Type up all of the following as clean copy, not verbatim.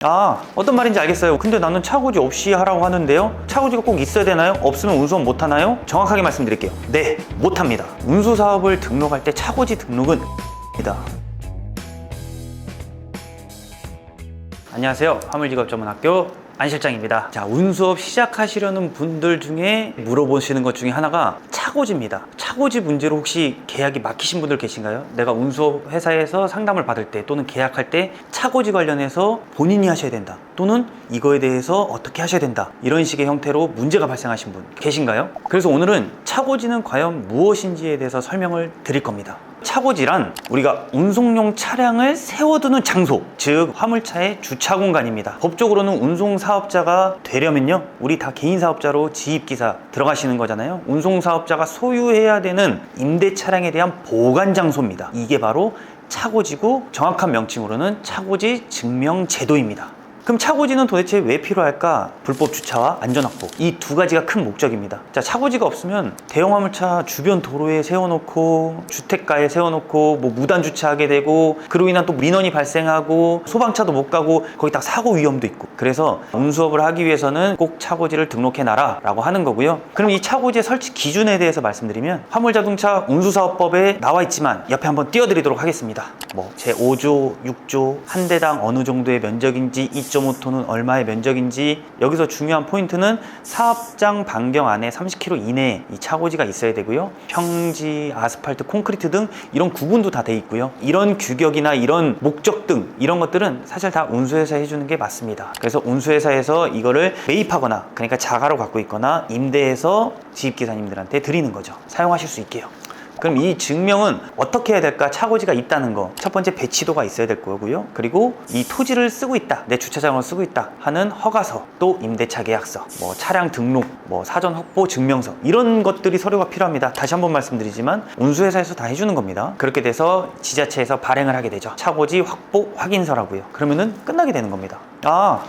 어떤 말인지 알겠어요. 근데 나는 차고지 없이 하라고 하는데요. 차고지가 꼭 있어야 되나요? 없으면 운수업 못 하나요? 정확하게 말씀드릴게요. 네, 못 합니다. 운수사업을 등록할 때 차고지 등록은 입니다. 안녕하세요. 화물직업전문학교 안실장입니다. 자, 운수업 시작하시려는 분들 중에 물어보시는 것 중에 하나가 차고지입니다. 차고지 문제로 혹시 계약이 막히신 분들 계신가요? 내가 운수업 회사에서 상담을 받을 때 또는 계약할 때 차고지 관련해서 본인이 하셔야 된다, 또는 이거에 대해서 어떻게 하셔야 된다, 이런 식의 형태로 문제가 발생하신 분 계신가요? 그래서 오늘은 차고지는 과연 무엇인지에 대해서 설명을 드릴 겁니다. 차고지란 우리가 운송용 차량을 세워두는 장소, 즉 화물차의 주차 공간입니다. 법적으로는 운송사업자가 되려면요, 우리 다 개인사업자로 지입기사 들어가시는 거잖아요. 운송사업자가 소유해야 되는 임대 차량에 대한 보관 장소입니다. 이게 바로 차고지고, 정확한 명칭으로는 차고지 증명제도입니다. 그럼 차고지는 도대체 왜 필요할까? 불법 주차와 안전 확보, 이 두 가지가 큰 목적입니다. 자, 차고지가 없으면 대형 화물차 주변 도로에 세워놓고, 주택가에 세워놓고 무단 주차하게 되고, 그로 인한 또 민원이 발생하고, 소방차도 못 가고, 거기다 사고 위험도 있고. 그래서 운수업을 하기 위해서는 꼭 차고지를 등록해놔라 라고 하는 거고요. 그럼 이 차고지의 설치 기준에 대해서 말씀드리면, 화물자동차 운수사업법에 나와 있지만 옆에 한번 띄워드리도록 하겠습니다. 제5조, 6조, 한 대당 어느 정도의 면적인지, 2.5톤은 얼마의 면적인지, 여기서 중요한 포인트는 사업장 반경 안에 30km 이내에 이 차고지가 있어야 되고요. 평지, 아스팔트, 콘크리트 등 이런 구분도 다 돼 있고요. 이런 규격이나 이런 목적 등 이런 것들은 사실 다 운수회사 해주는 게 맞습니다. 그래서 운수회사에서 이거를 매입하거나, 그러니까 자가로 갖고 있거나 임대해서 지입기사님들한테 드리는 거죠. 사용하실 수 있게요. 그럼 이 증명은 어떻게 해야 될까? 차고지가 있다는 거, 첫 번째 배치도가 있어야 될 거고요. 그리고 이 토지를 쓰고 있다, 내 주차장을 쓰고 있다 하는 허가서, 또 임대차 계약서, 차량 등록, 사전 확보 증명서, 이런 것들이 서류가 필요합니다. 다시 한번 말씀드리지만 운수회사에서 다 해주는 겁니다. 그렇게 돼서 지자체에서 발행을 하게 되죠. 차고지 확보 확인서라고요. 그러면은 끝나게 되는 겁니다.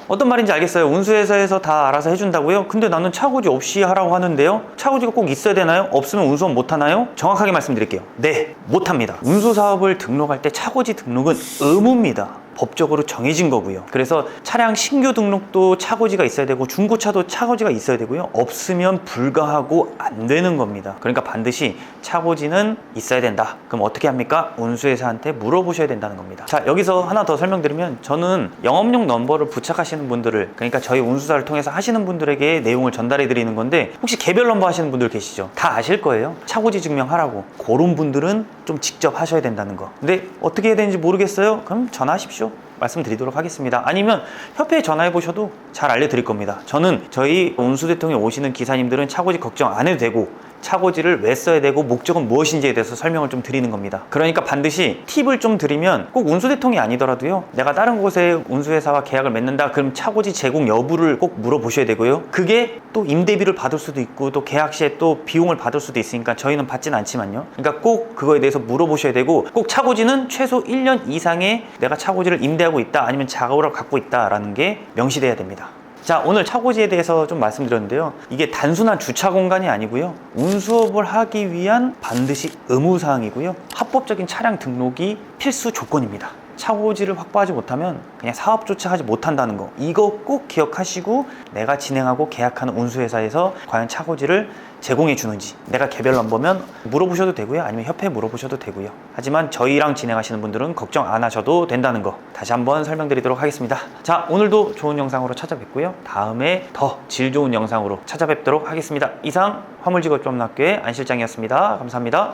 어떤 말인지 알겠어요. 운수회사에서 다 알아서 해준다고요? 근데 나는 차고지 없이 하라고 하는데요. 차고지가 꼭 있어야 되나요? 없으면 운수업 못 하나요? 정확하게 말씀드릴게요. 네, 못 합니다. 운수사업을 등록할 때 차고지 등록은 의무입니다. 법적으로 정해진 거고요. 그래서 차량 신규 등록도 차고지가 있어야 되고, 중고차도 차고지가 있어야 되고요. 없으면 불가하고 안 되는 겁니다. 그러니까 반드시 차고지는 있어야 된다. 그럼 어떻게 합니까? 운수회사한테 물어보셔야 된다는 겁니다. 자, 여기서 하나 더 설명드리면, 저는 영업용 넘버를 부착하시는 분들을, 그러니까 저희 운수사를 통해서 하시는 분들에게 내용을 전달해 드리는 건데, 혹시 개별 넘버 하시는 분들 계시죠? 다 아실 거예요. 차고지 증명하라고. 그런 분들은 좀 직접 하셔야 된다는 거. 근데 어떻게 해야 되는지 모르겠어요? 그럼 전화하십시오. 말씀드리도록 하겠습니다. 아니면 협회에 전화해 보셔도 잘 알려드릴 겁니다. 저는 저희 운수대통에 오시는 기사님들은 차고지 걱정 안 해도 되고, 차고지를 왜 써야 되고 목적은 무엇인지에 대해서 설명을 좀 드리는 겁니다. 그러니까 반드시 팁을 좀 드리면, 꼭 운수대통이 아니더라도요, 내가 다른 곳에 운수회사와 계약을 맺는다, 그럼 차고지 제공 여부를 꼭 물어보셔야 되고요. 그게 또 임대비를 받을 수도 있고, 또 계약 시에 또 비용을 받을 수도 있으니까 저희는 받진 않지만요. 그러니까 꼭 그거에 대해서 물어보셔야 되고, 꼭 차고지는 최소 1년 이상의 내가 차고지를 임대하고 있다, 아니면 자가로 갖고 있다라는 게 명시돼야 됩니다. 자, 오늘 차고지에 대해서 좀 말씀드렸는데요. 이게 단순한 주차 공간이 아니고요, 운수업을 하기 위한 반드시 의무사항이고요, 합법적인 차량 등록이 필수 조건입니다. 차고지를 확보하지 못하면 그냥 사업조차 하지 못한다는 거, 이거 꼭 기억하시고, 내가 진행하고 계약하는 운수회사에서 과연 차고지를 제공해 주는지, 내가 개별 넘버면 물어보셔도 되고요, 아니면 협회에 물어보셔도 되고요. 하지만 저희랑 진행하시는 분들은 걱정 안 하셔도 된다는 거 다시 한번 설명드리도록 하겠습니다. 자, 오늘도 좋은 영상으로 찾아뵙고요, 다음에 더 질 좋은 영상으로 찾아뵙도록 하겠습니다. 이상 화물직업전문학교의 안실장이었습니다. 감사합니다.